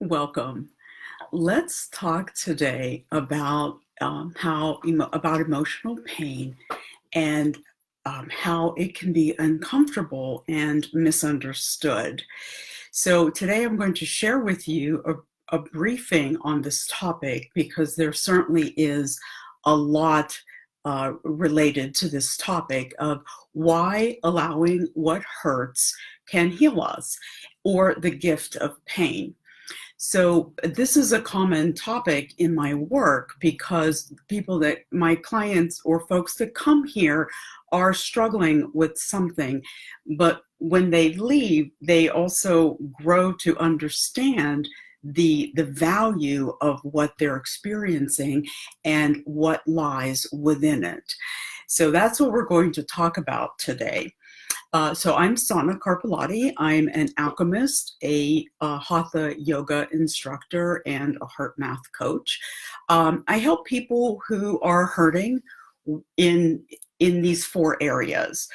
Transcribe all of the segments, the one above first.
Welcome. Let's talk today about about emotional pain and how it can be uncomfortable and misunderstood. So today I'm going to share with you a briefing on this topic because there certainly is a lot related to this topic of why allowing what hurts can heal us, or the gift of pain. So this is a common topic in my work because my clients or folks that come here are struggling with something, but when they leave, they also grow to understand the value of what they're experiencing and what lies within it. So that's what we're going to talk about today. So I'm Sana Karpalati. I'm an alchemist, a Hatha yoga instructor, and a heart math coach. I help people who are hurting in these four areas: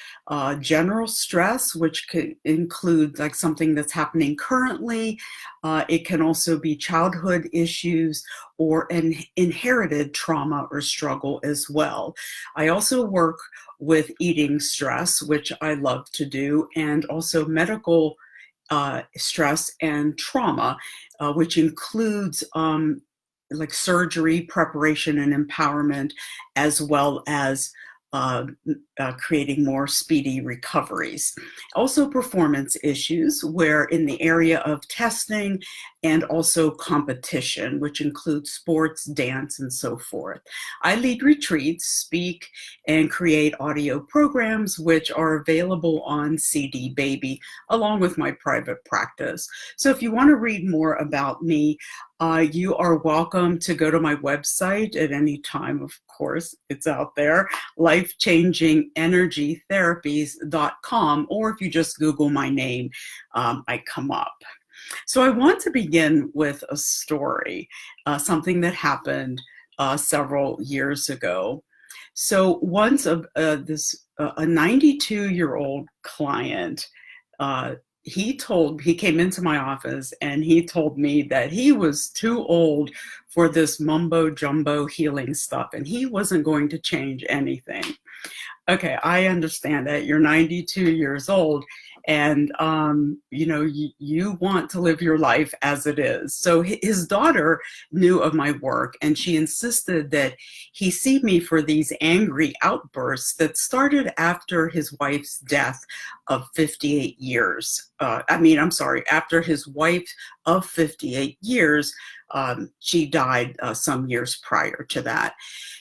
general stress, which could include like something that's happening currently. It can also be childhood issues or an inherited trauma or struggle as well. I also work with eating stress, which I love to do, and also medical stress and trauma, which includes like surgery preparation and empowerment, as well as uh, creating more speedy recoveries. Also, performance issues, where in the area of testing and also competition, which includes sports, dance, and so forth. I lead retreats, speak, and create audio programs, which are available on CD Baby, along with my private practice. So if you want to read more about me, you are welcome to go to my website at any time, of course, it's out there, lifechangingenergytherapies.com, or if you just Google my name, I come up. So I want to begin with a story, something that happened several years ago. So once a 92-year-old client, he came into my office and he told me that he was too old for this mumbo jumbo healing stuff and he wasn't going to change anything. Okay, I understand that you're 92 years old and you want to live your life as it is. So his daughter knew of my work and she insisted that he see me for these angry outbursts that started after his wife's death of 58 years. After his wife of 58 years, she died some years prior to that.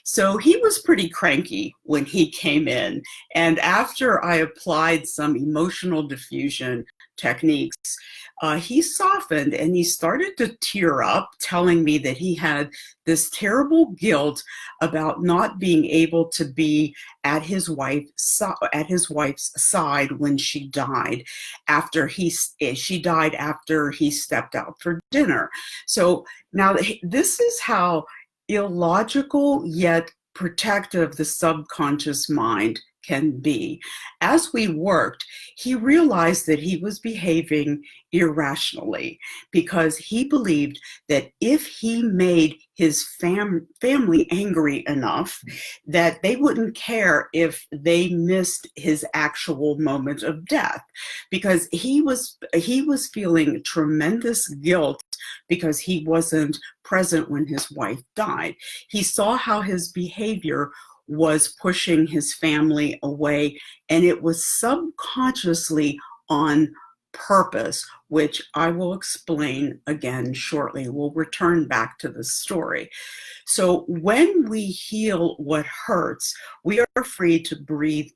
So he was pretty cranky when he came in. And after I applied some emotional diffusion techniques, he softened and he started to tear up, telling me that he had this terrible guilt about not being able to be at his wife's side when she died. She died after he stepped out for dinner. So now this is how illogical yet protective the subconscious mind can be. As we worked, he realized that he was behaving irrationally because he believed that if he made his family angry enough, that they wouldn't care if they missed his actual moment of death, because he was feeling tremendous guilt because he wasn't present when his wife died. He saw how his behavior was pushing his family away, and it was subconsciously on purpose, which I will explain again shortly. We'll return back to the story. So when we heal what hurts, we are free to breathe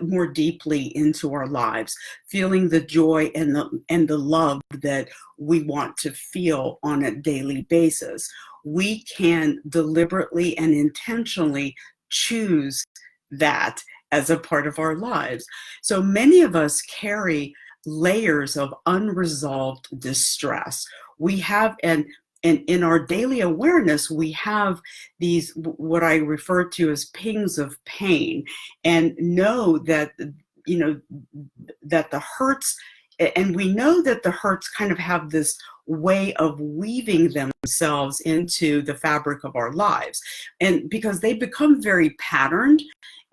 more deeply into our lives, feeling the joy and the love that we want to feel on a daily basis. We can deliberately and intentionally choose that as a part of our lives. So many of us carry layers of unresolved distress. We have, and in our daily awareness, we have these, what I refer to as pings of pain, and know that, that the hurts and we know that the hurts kind of have this way of weaving themselves into the fabric of our lives, and because they become very patterned,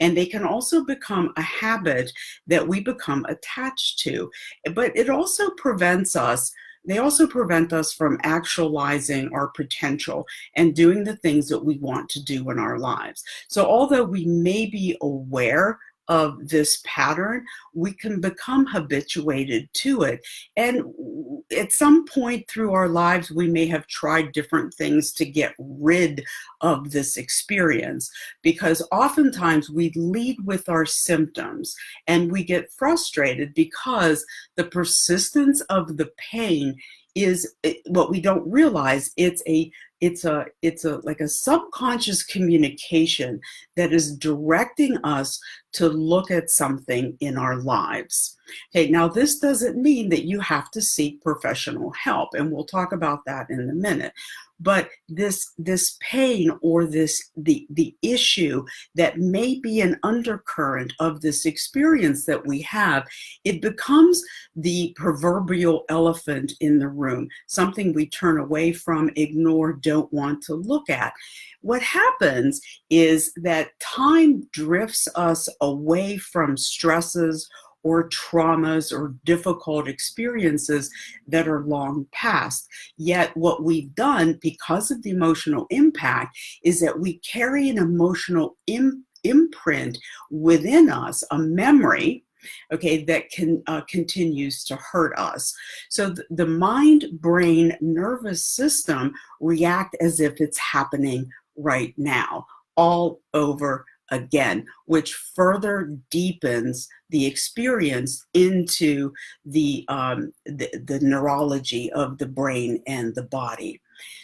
and they can also become a habit that we become attached to. But it also prevents us, they also prevent us from actualizing our potential and doing the things that we want to do in our lives. So although we may be aware of this pattern, we can become habituated to it. And at some point through our lives, we may have tried different things to get rid of this experience, because oftentimes we lead with our symptoms and we get frustrated because the persistence of the pain is what we don't realize. It's like a subconscious communication that is directing us to look at something in our lives. Okay, now this doesn't mean that you have to seek professional help, and we'll talk about that in a minute. But this pain, or the issue that may be an undercurrent of this experience that we have, it becomes the proverbial elephant in the room, something we turn away from, ignore, don't want to look at. What happens is that time drifts us away from stresses or traumas or difficult experiences that are long past. Yet what we've done, because of the emotional impact, is that we carry an emotional imprint within us, a memory, okay, that continues to hurt us. So the mind, brain, nervous system react as if it's happening right now, all over again, which further deepens the experience into the neurology of the brain and the body.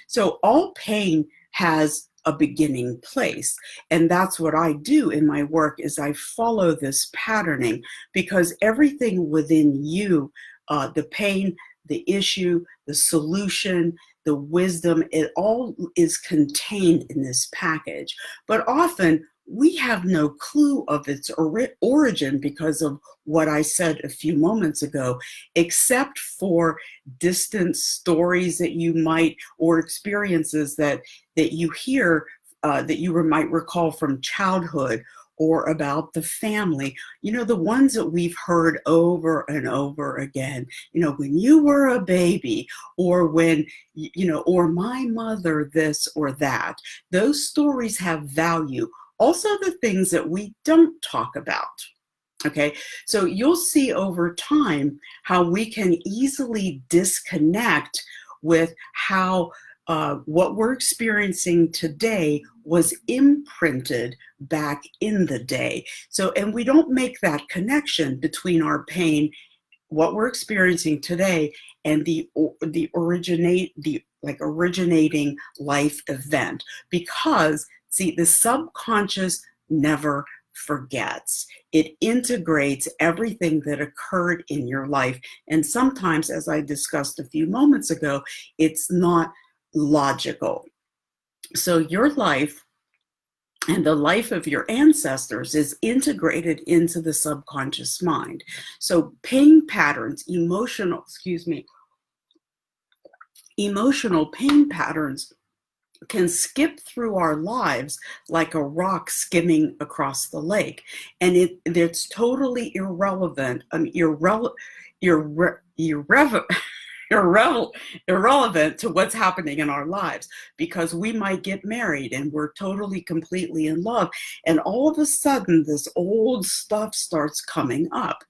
So all pain has a beginning place, and that's what I do in my work, is I follow this patterning, because everything within you, the pain, the issue, the solution, the wisdom, it all is contained in this package. But often we have no clue of its origin because of what I said a few moments ago, except for distant stories that you might, or experiences that you hear, that you might recall from childhood, or about the family, the ones that we've heard over and over again, when you were a baby, or when, or my mother, this or that. Those stories have value. Also, the things that we don't talk about. Okay, so you'll see over time how we can easily disconnect with how what we're experiencing today was imprinted back in the day. So, and we don't make that connection between our pain, what we're experiencing today, and the originating life event, because see, the subconscious never forgets. It integrates everything that occurred in your life. And sometimes, as I discussed a few moments ago, it's not logical. So your life and the life of your ancestors is integrated into the subconscious mind. So pain patterns, emotional pain patterns can skip through our lives like a rock skimming across the lake, and it's totally irrelevant. Irrelevant to what's happening in our lives, because we might get married and we're totally, completely in love, and all of a sudden this old stuff starts coming up.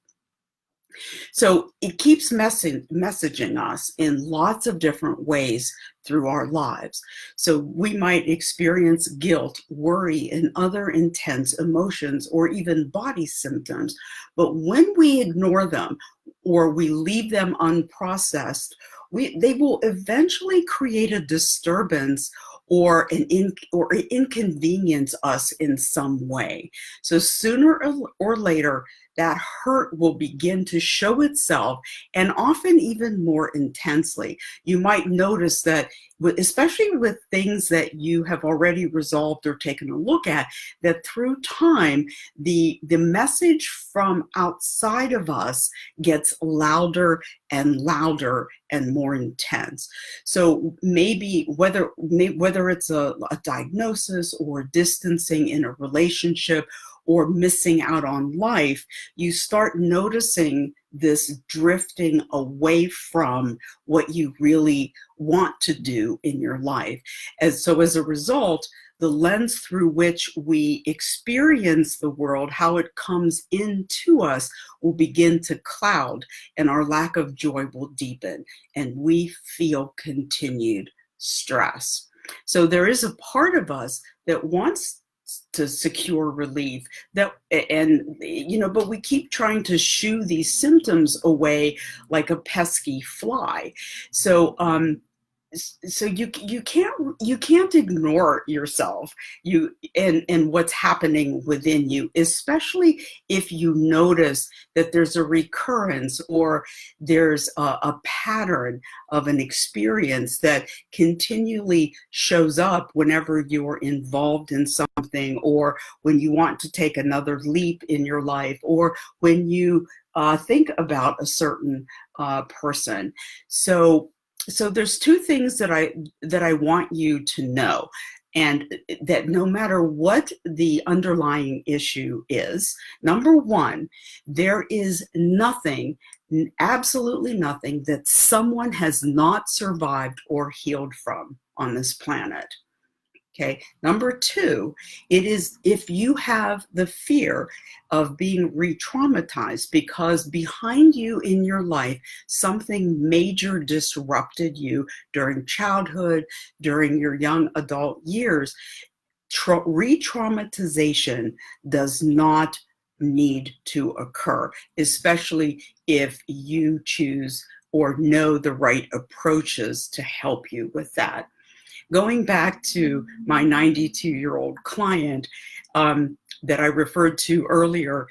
So it keeps messaging us in lots of different ways through our lives. So we might experience guilt, worry, and other intense emotions, or even body symptoms. But when we ignore them, or we leave them unprocessed, they will eventually create a disturbance or inconvenience us in some way. So sooner or later, that hurt will begin to show itself, and often even more intensely. You might notice that, especially with things that you have already resolved or taken a look at, that through time, the message from outside of us gets louder and louder and more intense. So maybe whether it's a diagnosis or distancing in a relationship or missing out on life, you start noticing this drifting away from what you really want to do in your life. And so as a result, the lens through which we experience the world, how it comes into us, will begin to cloud, and our lack of joy will deepen, and we feel continued stress. So there is a part of us that wants to secure relief, that, and but we keep trying to shoo these symptoms away like a pesky fly. So you can't ignore yourself, and what's happening within you, especially if you notice that there's a recurrence or there's a pattern of an experience that continually shows up whenever you're involved in something, or when you want to take another leap in your life, or when you think about a certain person. So there's two things that I want you to know, and that no matter what the underlying issue is, number one, there is nothing, absolutely nothing, that someone has not survived or healed from on this planet. Okay. Number two, it is if you have the fear of being re-traumatized because behind you in your life, something major disrupted you during childhood, during your young adult years, re-traumatization does not need to occur, especially if you choose or know the right approaches to help you with that. Going back to my 92-year-old client that I referred to earlier,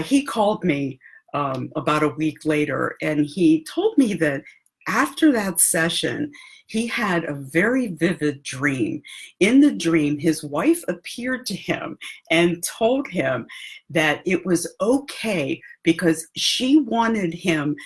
he called me about a week later, and he told me that after that session, he had a very vivid dream. In the dream, his wife appeared to him and told him that it was okay because she wanted him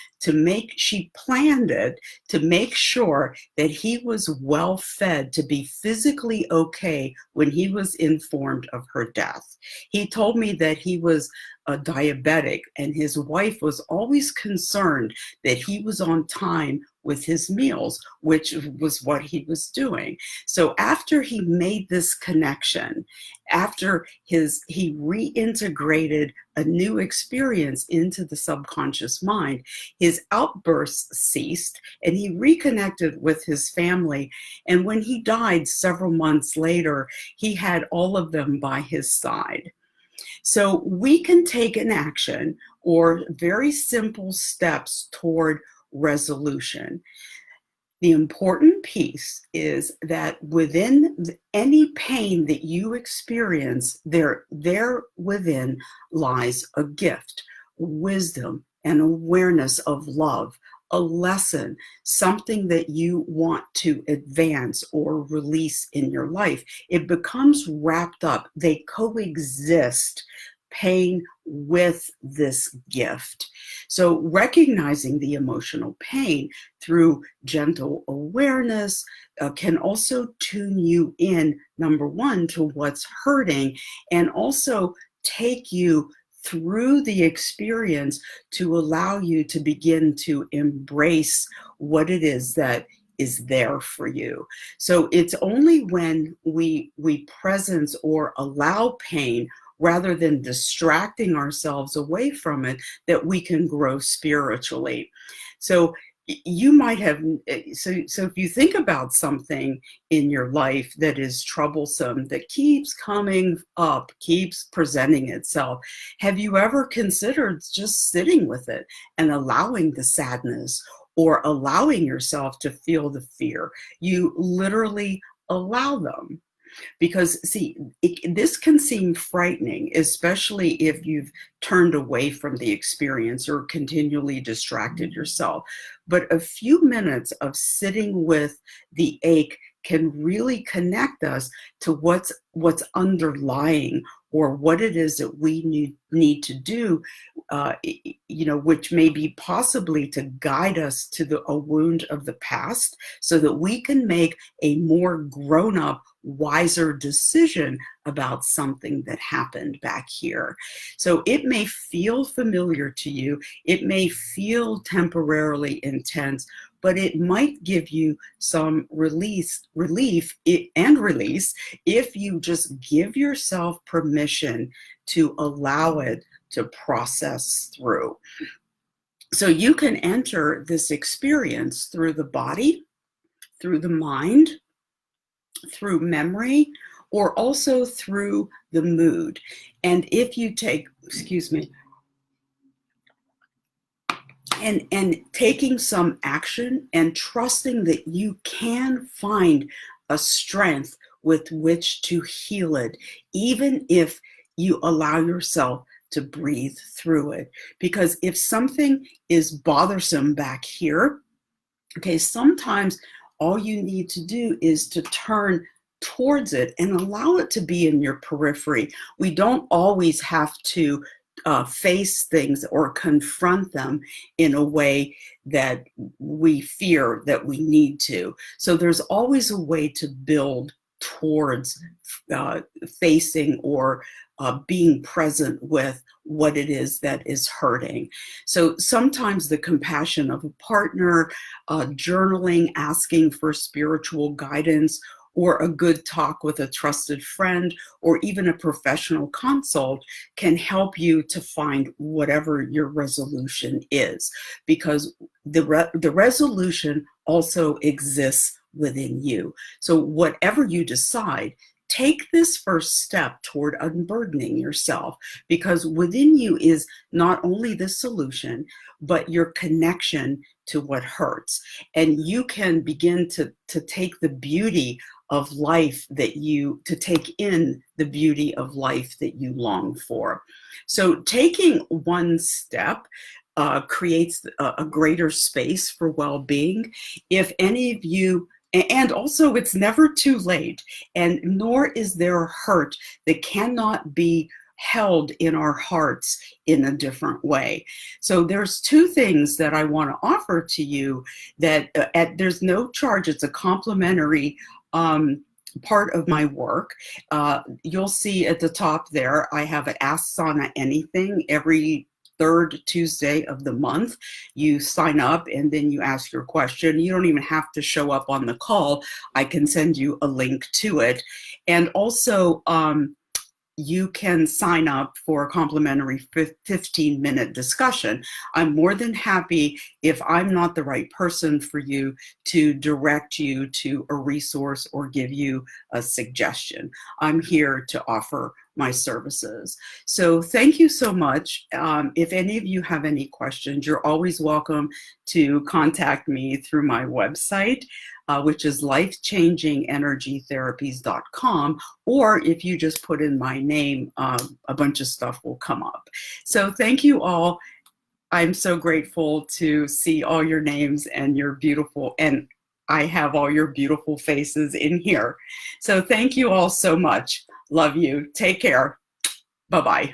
she planned it to make sure that he was well fed, to be physically okay when he was informed of her death. He told me that he was a diabetic, and his wife was always concerned that he was on time with his meals, which was what he was doing. So after he made this connection, after he reintegrated a new experience into the subconscious mind, his outbursts ceased and he reconnected with his family. And when he died several months later, he had all of them by his side. So we can take an action or very simple steps toward resolution. The important piece is that within any pain that you experience, there within lies a gift, wisdom, and awareness of love, a lesson, something that you want to advance or release in your life. It becomes wrapped up. They coexist, pain with this gift. So recognizing the emotional pain through gentle awareness can also tune you in, number one, to what's hurting, and also take you through the experience to allow you to begin to embrace what it is that is there for you. So it's only when we presence or allow pain rather than distracting ourselves away from it that we can grow spiritually. So you might have, so if you think about something in your life that is troublesome, that keeps coming up, keeps presenting itself, have you ever considered just sitting with it and allowing the sadness or allowing yourself to feel the fear? You literally allow them. Because, see, this can seem frightening, especially if you've turned away from the experience or continually distracted yourself. But a few minutes of sitting with the ache can really connect us to what's underlying, or what it is that we need to do, which may be possibly to guide us to a wound of the past, so that we can make a more grown-up, wiser decision about something that happened back here. So it may feel familiar to you, it may feel temporarily intense, but it might give you some relief and release if you just give yourself permission to allow it to process through. So you can enter this experience through the body, through the mind, through memory, or also through the mood. And if you take, and taking some action and trusting that you can find a strength with which to heal it, even if you allow yourself to breathe through it. Because if something is bothersome back here, okay, sometimes all you need to do is to turn towards it and allow it to be in your periphery. We don't always have to face things or confront them in a way that we fear that we need to. So there's always a way to build towards facing or being present with what it is that is hurting. So sometimes the compassion of a partner, journaling, asking for spiritual guidance, or a good talk with a trusted friend, or even a professional consult can help you to find whatever your resolution is, because the resolution also exists within you. So whatever you decide, take this first step toward unburdening yourself, because within you is not only the solution, but your connection to what hurts. And you can begin to take the beauty of life to take in the beauty of life that you long for. So taking one step creates a greater space for well-being. If any of you, and also it's never too late, and nor is there a hurt that cannot be held in our hearts in a different way. So there's two things that I want to offer to you that there's no charge. It's a complimentary part of my work. You'll see at the top there, I have an Ask Sana Anything every third Tuesday of the month. You sign up and then you ask your question. You don't even have to show up on the call. I can send you a link to it. And also, you can sign up for a complimentary 15-minute discussion. I'm more than happy, if I'm not the right person for you, to direct you to a resource or give you a suggestion. I'm here to offer my services. So thank you so much. If any of you have any questions, you're always welcome to contact me through my website, which is lifechangingenergytherapies.com, or if you just put in my name, a bunch of stuff will come up. So thank you all. I'm so grateful to see all your names and your beautiful, and I have all your beautiful faces in here. So thank you all so much. Love you. Take care. Bye-bye.